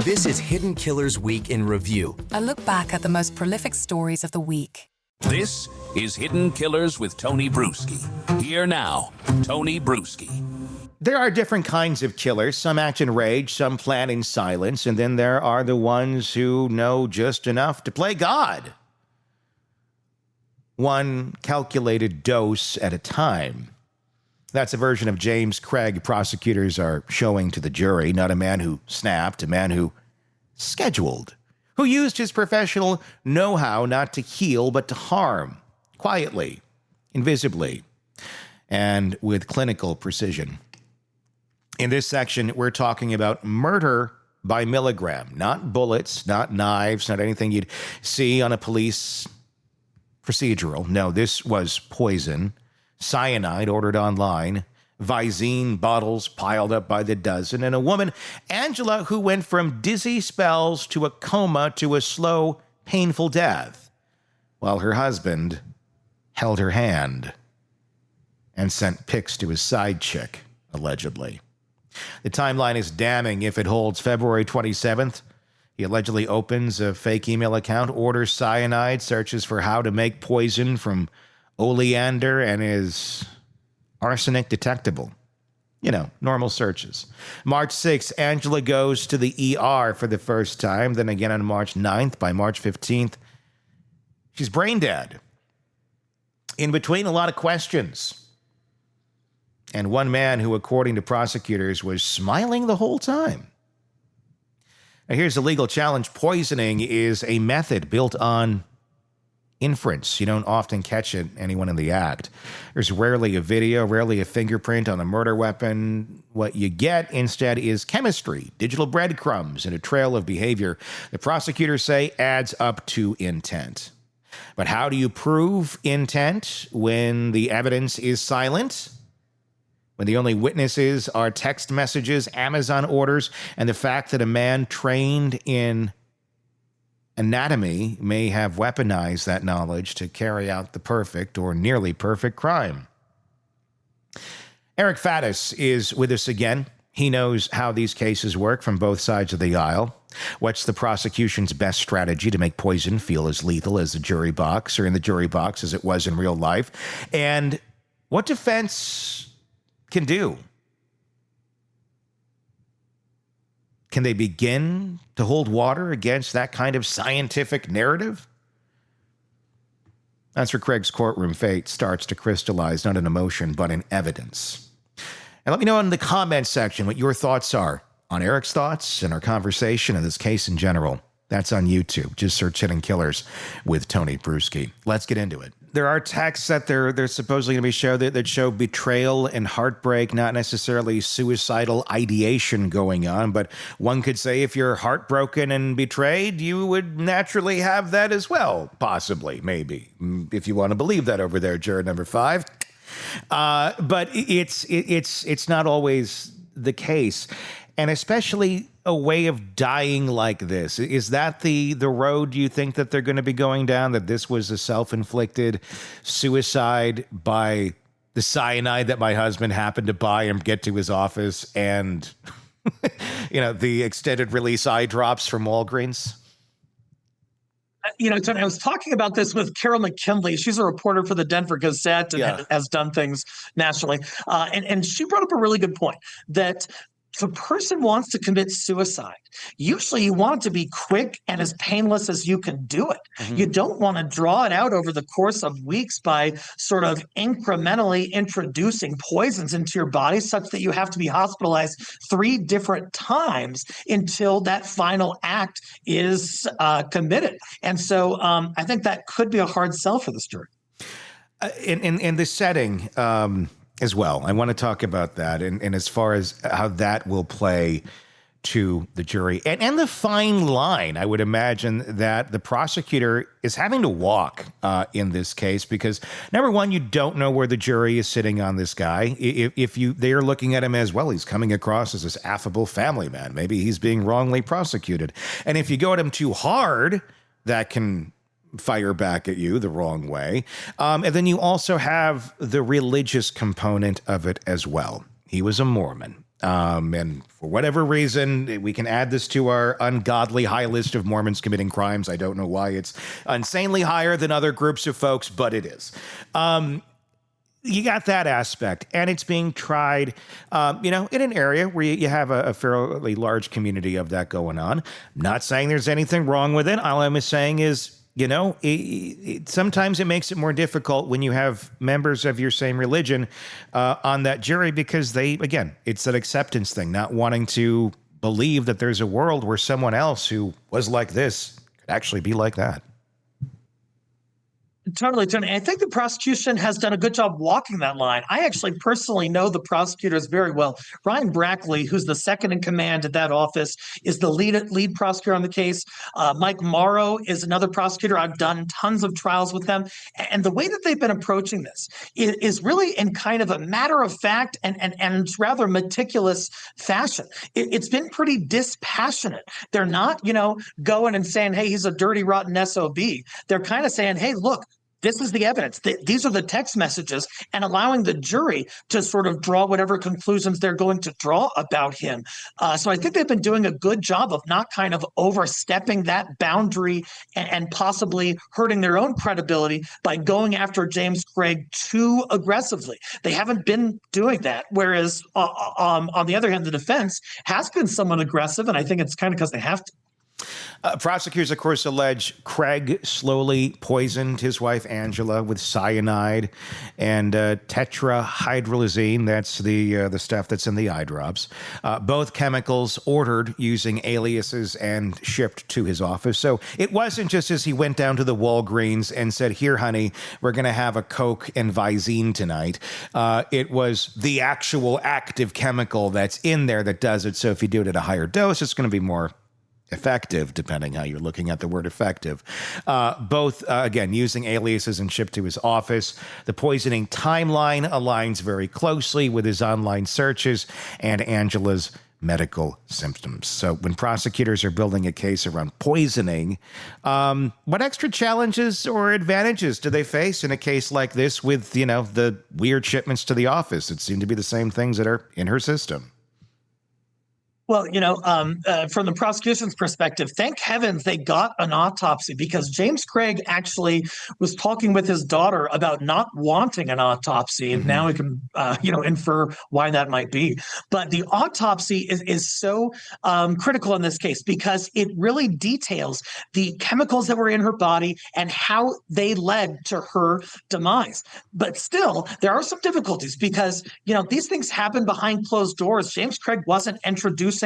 This is Hidden Killers Week in Review. A look back at the most prolific stories of the week. This is Hidden Killers with Tony Brueski. Here now, Tony Brueski. There are different kinds of killers. Some act in rage, some plan in silence, and then there are the ones who know just enough to play God. One calculated dose at a time. That's a version of James Craig prosecutors are showing to the jury, not a man who snapped, a man who scheduled, who used his professional know-how not to heal but to harm, quietly, invisibly, and with clinical precision. In this section, we're talking about murder by milligram, not bullets, not knives, not anything you'd see on a police procedural. No, this was poison. Cyanide ordered online, Visine bottles piled up by the dozen, and a woman, Angela, who went from dizzy spells to a coma to a slow, painful death, while her husband held her hand and sent pics to his side chick, allegedly. The timeline is damning if it holds. February 27th, he allegedly opens a fake email account, orders cyanide, searches for how to make poison from oleander, and is arsenic detectable. You know, normal searches. March 6th, Angela goes to the ER for the first time, then again on March 9th. By March 15th, she's brain dead. In between, a lot of questions. And one man who, according to prosecutors, was smiling the whole time. Now, here's the legal challenge. Poisoning is a method built on inference. You don't often catch anyone in the act. There's rarely a video, rarely a fingerprint on a murder weapon. What you get instead is chemistry, digital breadcrumbs, and a trail of behavior the prosecutors say adds up to intent. But how do you prove intent when the evidence is silent? When the only witnesses are text messages, Amazon orders, and the fact that a man trained in anatomy may have weaponized that knowledge to carry out the perfect or nearly perfect crime. Eric Faddis is with us again. He knows how these cases work from both sides of the aisle. What's the prosecution's best strategy to make poison feel as lethal as the jury box, or in the jury box as it was in real life? And what defense can do? Can they begin to hold water against that kind of scientific narrative? That's where Craig's courtroom fate starts to crystallize, not in emotion, but in evidence. And let me know in the comments section what your thoughts are on Eric's thoughts and our conversation and this case in general. That's on YouTube. Just search Hidden Killers with Tony Brueski. Let's get into it. There are texts that they're supposedly going to be show that show betrayal and heartbreak, not necessarily suicidal ideation going on, but one could say if you're heartbroken and betrayed, you would naturally have that as well, possibly, maybe, if you want to believe that over there, juror number 5. But it's not always the case, and especially a way of dying like this. Is that the road you think that they're going to be going down, that this was a self-inflicted suicide by the cyanide that my husband happened to buy and get to his office and, the extended release eye drops from Walgreens? Tony, I was talking about this with Carol McKinley. She's a reporter for the Denver Gazette and has done things nationally. And she brought up a really good point that if a person wants to commit suicide, usually you want it to be quick and as painless as you can do it. Mm-hmm. You don't want to draw it out over the course of weeks by sort of incrementally introducing poisons into your body such that you have to be hospitalized 3 different times until that final act is committed. And so I think that could be a hard sell for this jury. In this setting, as well, I want to talk about that and as far as how that will play to the jury and the fine line, I would imagine that the prosecutor is having to walk in this case, because number one, you don't know where the jury is sitting on this guy. If they are looking at him as, well, he's coming across as this affable family man, maybe he's being wrongly prosecuted. And if you go at him too hard, that can fire back at you the wrong way. And then you also have the religious component of it as well. He was a Mormon. And for whatever reason, we can add this to our ungodly high list of Mormons committing crimes. I don't know why it's insanely higher than other groups of folks, but it is. You got that aspect, and it's being tried, in an area where you have a fairly large community of that going on. I'm not saying there's anything wrong with it. All I'm saying is, sometimes it makes it more difficult when you have members of your same religion on that jury because it's an acceptance thing, not wanting to believe that there's a world where someone else who was like this could actually be like that. Totally, Tony. I think the prosecution has done a good job walking that line. I actually personally know the prosecutors very well. Ryan Brackley, who's the second in command at that office, is the lead prosecutor on the case. Mike Morrow is another prosecutor. I've done tons of trials with them. And the way that they've been approaching this is really in kind of a matter of fact and rather meticulous fashion. It's been pretty dispassionate. They're not, going and saying, hey, he's a dirty, rotten SOB. They're kind of saying, hey, look, this is the evidence. These are the text messages, and allowing the jury to sort of draw whatever conclusions they're going to draw about him. So I think they've been doing a good job of not kind of overstepping that boundary and possibly hurting their own credibility by going after James Craig too aggressively. They haven't been doing that. Whereas on the other hand, the defense has been somewhat aggressive, and I think it's kind of because they have to. Prosecutors, of course, allege Craig slowly poisoned his wife, Angela, with cyanide and tetrahydrolazine. That's the stuff that's in the eye drops. Both chemicals ordered using aliases and shipped to his office. So it wasn't just as he went down to the Walgreens and said, here, honey, we're going to have a Coke and Visine tonight. It was the actual active chemical that's in there that does it. So if you do it at a higher dose, it's going to be more effective, depending how you're looking at the word effective. Both, again, using aliases and shipped to his office. The poisoning timeline aligns very closely with his online searches and Angela's medical symptoms. So when prosecutors are building a case around poisoning, what extra challenges or advantages do they face in a case like this with, the weird shipments to the office? It seem to be the same things that are in her system. Well, from the prosecution's perspective, thank heavens they got an autopsy, because James Craig actually was talking with his daughter about not wanting an autopsy. And now we can, infer why that might be. But the autopsy is so critical in this case because it really details the chemicals that were in her body and how they led to her demise. But still, there are some difficulties because, these things happen behind closed doors. James Craig wasn't introducing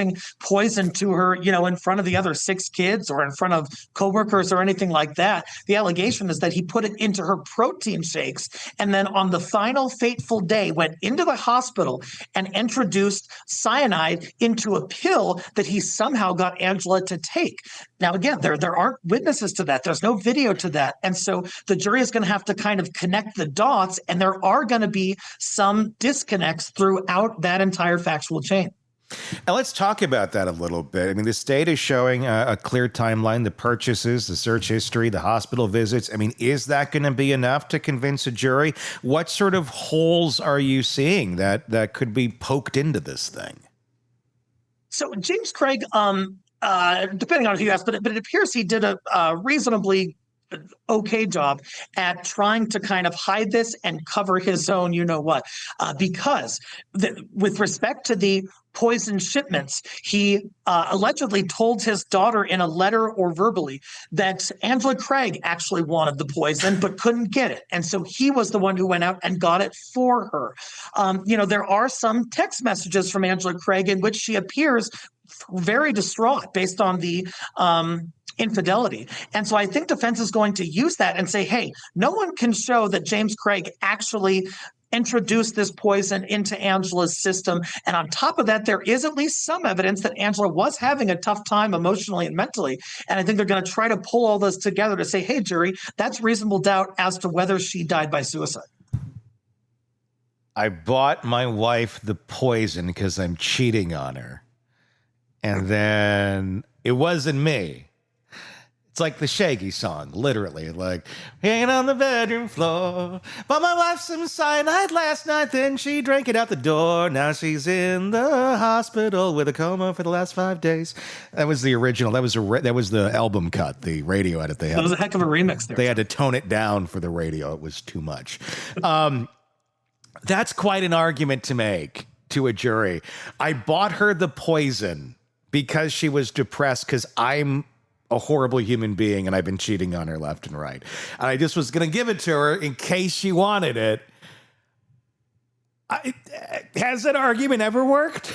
poison to her, in front of the other 6 kids or in front of coworkers or anything like that. The allegation is that he put it into her protein shakes and then on the final fateful day went into the hospital and introduced cyanide into a pill that he somehow got Angela to take. Now, again, there aren't witnesses to that. There's no video to that. And so the jury is going to have to kind of connect the dots, and there are going to be some disconnects throughout that entire factual chain. Now, let's talk about that a little bit. I mean, the state is showing a clear timeline, the purchases, the search history, the hospital visits. I mean, is that going to be enough to convince a jury? What sort of holes are you seeing that could be poked into this thing? So James Craig, depending on who you ask, but it appears he did a reasonably okay job at trying to kind of hide this and cover his own because with respect to the poison shipments, he allegedly told his daughter in a letter or verbally that Angela Craig actually wanted the poison but couldn't get it. And so he was the one who went out and got it for her. There are some text messages from Angela Craig in which she appears very distraught based on the infidelity. And so I think defense is going to use that and say, hey, no one can show that James Craig actually introduced this poison into Angela's system. And on top of that, there is at least some evidence that Angela was having a tough time emotionally and mentally. And I think they're going to try to pull all this together to say, hey, jury, that's reasonable doubt as to whether she died by suicide. I bought my wife the poison because I'm cheating on her. And then it wasn't me. It's like the Shaggy song, literally. Like, hanging on the bedroom floor. Bought my wife some cyanide last night, then she drank it out the door. Now she's in the hospital with a coma for the last 5 days. That was the original. That was the album cut, the radio edit they had. That was a heck of a remix there. They had to tone it down for the radio. It was too much. That's quite an argument to make to a jury. I bought her the poison because she was depressed because I'm a horrible human being and I've been cheating on her left and right. And I just was going to give it to her in case she wanted it. Has that argument ever worked?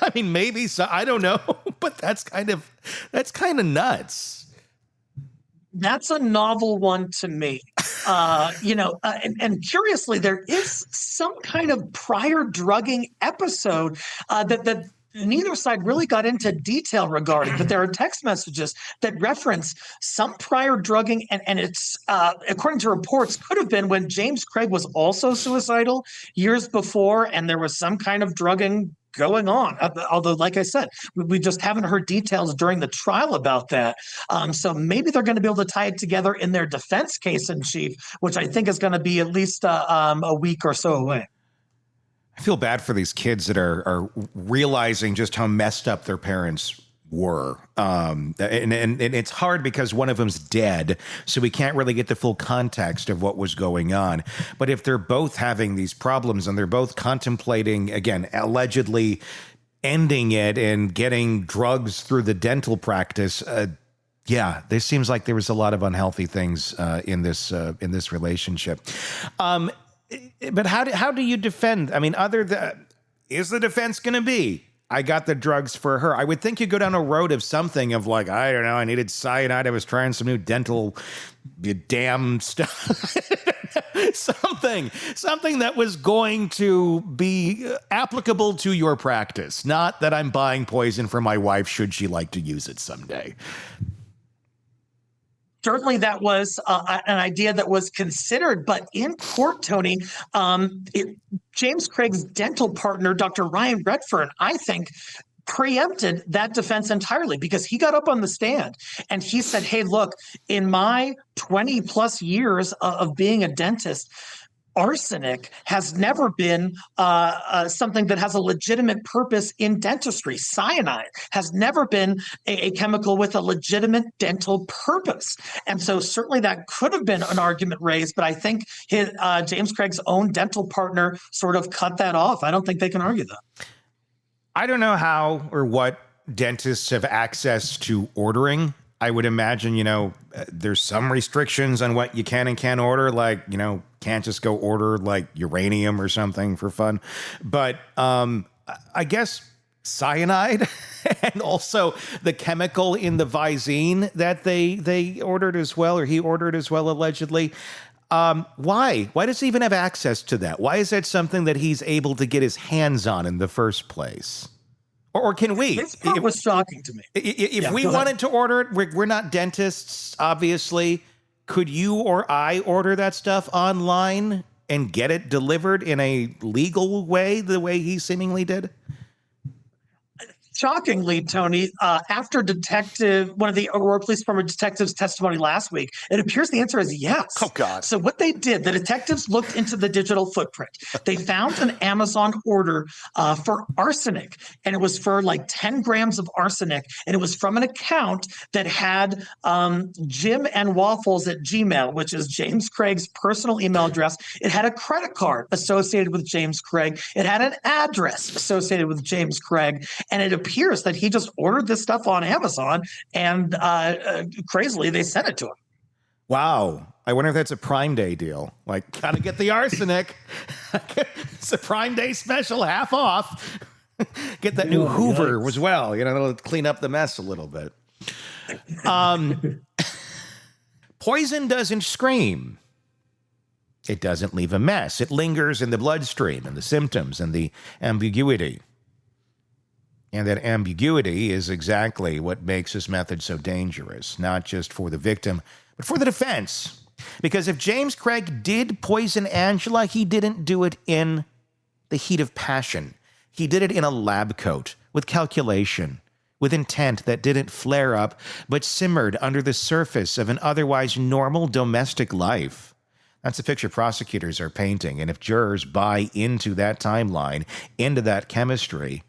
I mean, maybe so. I don't know, but that's kind of nuts. That's a novel one to me. And curiously, there is some kind of prior drugging episode that neither side really got into detail regarding, but there are text messages that reference some prior drugging, and it's, according to reports, could have been when James Craig was also suicidal years before, and there was some kind of drugging going on. Although, like I said, we just haven't heard details during the trial about that. So maybe they're going to be able to tie it together in their defense case in chief, which I think is going to be at least a week or so away. I feel bad for these kids that are realizing just how messed up their parents were. And it's hard because one of them's dead, so we can't really get the full context of what was going on. But if they're both having these problems and they're both contemplating, again, allegedly ending it and getting drugs through the dental practice, yeah, there seems like there was a lot of unhealthy things in this relationship. But how do you defend? I mean, is the defense going to be, I got the drugs for her? I would think you go down a road of something of like, I don't know, I needed cyanide. I was trying some new dental damn stuff. something that was going to be applicable to your practice. Not that I'm buying poison for my wife should she like to use it someday. Certainly that was an idea that was considered, but in court, Tony, James Craig's dental partner, Dr. Ryan Redfern, I think, preempted that defense entirely because he got up on the stand and he said, hey, look, in my 20 plus years of being a dentist, arsenic has never been something that has a legitimate purpose in dentistry. Cyanide has never been a chemical with a legitimate dental purpose. And so certainly that could have been an argument raised, but I think James Craig's own dental partner sort of cut that off. I don't think they can argue that. I don't know how or what dentists have access to ordering. I would imagine, there's some restrictions on what you can and can't order, like, can't just go order like uranium or something for fun. But I guess cyanide and also the chemical in the Visine that they ordered as well, or he ordered as well, allegedly. Why? Why does he even have access to that? Why is that something that he's able to get his hands on in the first place? Or can we? This part was shocking to me. If we wanted to order it, we're not dentists, obviously. Could you or I order that stuff online and get it delivered in a legal way, the way he seemingly did? Shockingly, Tony, after one of the Aurora Police Department detectives' testimony last week, it appears the answer is yes. Oh, God. So what they did, the detectives looked into the digital footprint. They found an Amazon order for arsenic, and it was for like 10 grams of arsenic, and it was from an account that had Jim and Waffles at Gmail, which is James Craig's personal email address. It had a credit card associated with James Craig. It had an address associated with James Craig, and it appears that he just ordered this stuff on Amazon and crazily they sent it to him. Wow. I wonder if that's a Prime Day deal. Like, gotta get the arsenic. It's a Prime Day special, half off. Get that new Hoover as well. It'll clean up the mess a little bit. Poison doesn't scream. It doesn't leave a mess. It lingers in the bloodstream and the symptoms and the ambiguity. And that ambiguity is exactly what makes this method so dangerous, not just for the victim, but for the defense. Because if James Craig did poison Angela, he didn't do it in the heat of passion. He did it in a lab coat with calculation, with intent that didn't flare up but simmered under the surface of an otherwise normal domestic life. That's the picture prosecutors are painting, and if jurors buy into that timeline, into that chemistry,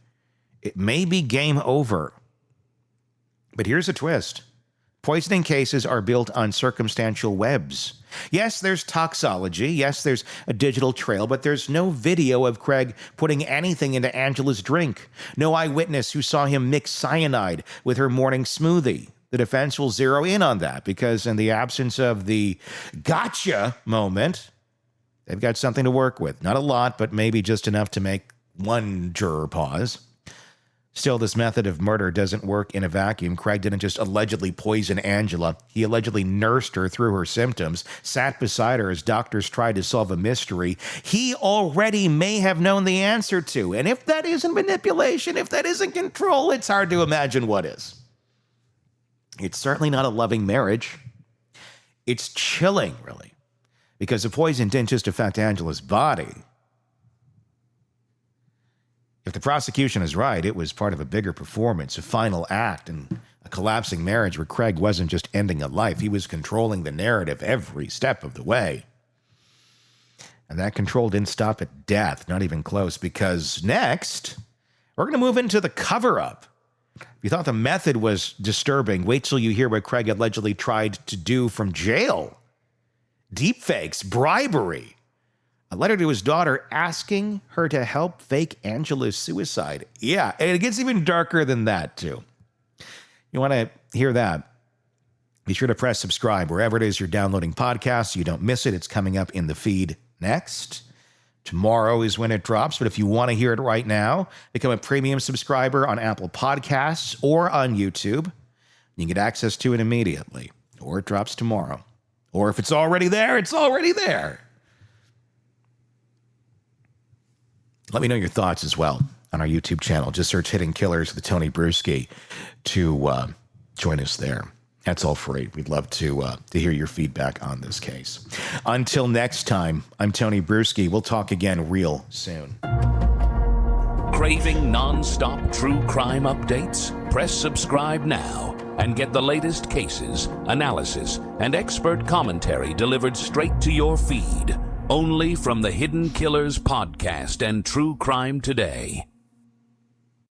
it may be game over. But here's a twist. Poisoning cases are built on circumstantial webs. Yes, there's toxology. Yes, there's a digital trail, but there's no video of Craig putting anything into Angela's drink. No eyewitness who saw him mix cyanide with her morning smoothie. The defense will zero in on that because in the absence of the gotcha moment, they've got something to work with. Not a lot, but maybe just enough to make one juror pause. Still, this method of murder doesn't work in a vacuum. Craig didn't just allegedly poison Angela. He allegedly nursed her through her symptoms, sat beside her as doctors tried to solve a mystery he already may have known the answer to. And if that isn't manipulation, if that isn't control, it's hard to imagine what is. It's certainly not a loving marriage. It's chilling, really, because the poison didn't just affect Angela's body. If the prosecution is right, it was part of a bigger performance, a final act, and a collapsing marriage where Craig wasn't just ending a life. He was controlling the narrative every step of the way. And that control didn't stop at death, not even close, because next, we're going to move into the cover-up. If you thought the method was disturbing, wait till you hear what Craig allegedly tried to do from jail. Deepfakes, bribery. A letter to his daughter asking her to help fake Angela's suicide. Yeah, and it gets even darker than that, too. You want to hear that? Be sure to press subscribe wherever it is you're downloading podcasts so you don't miss it. It's coming up in the feed next. Tomorrow is when it drops, but if you want to hear it right now, become a premium subscriber on Apple Podcasts or on YouTube. You can get access to it immediately, or it drops tomorrow. Or if it's already there, it's already there. Let me know your thoughts as well on our YouTube channel. Just search Hidden Killers with Tony Brueski to join us there. That's all free. We'd love to hear your feedback on this case. Until next time, I'm Tony Brueski. We'll talk again real soon. Craving non-stop true crime updates? Press subscribe now and get the latest cases, analysis, and expert commentary delivered straight to your feed. Only from the Hidden Killers podcast and True Crime Today.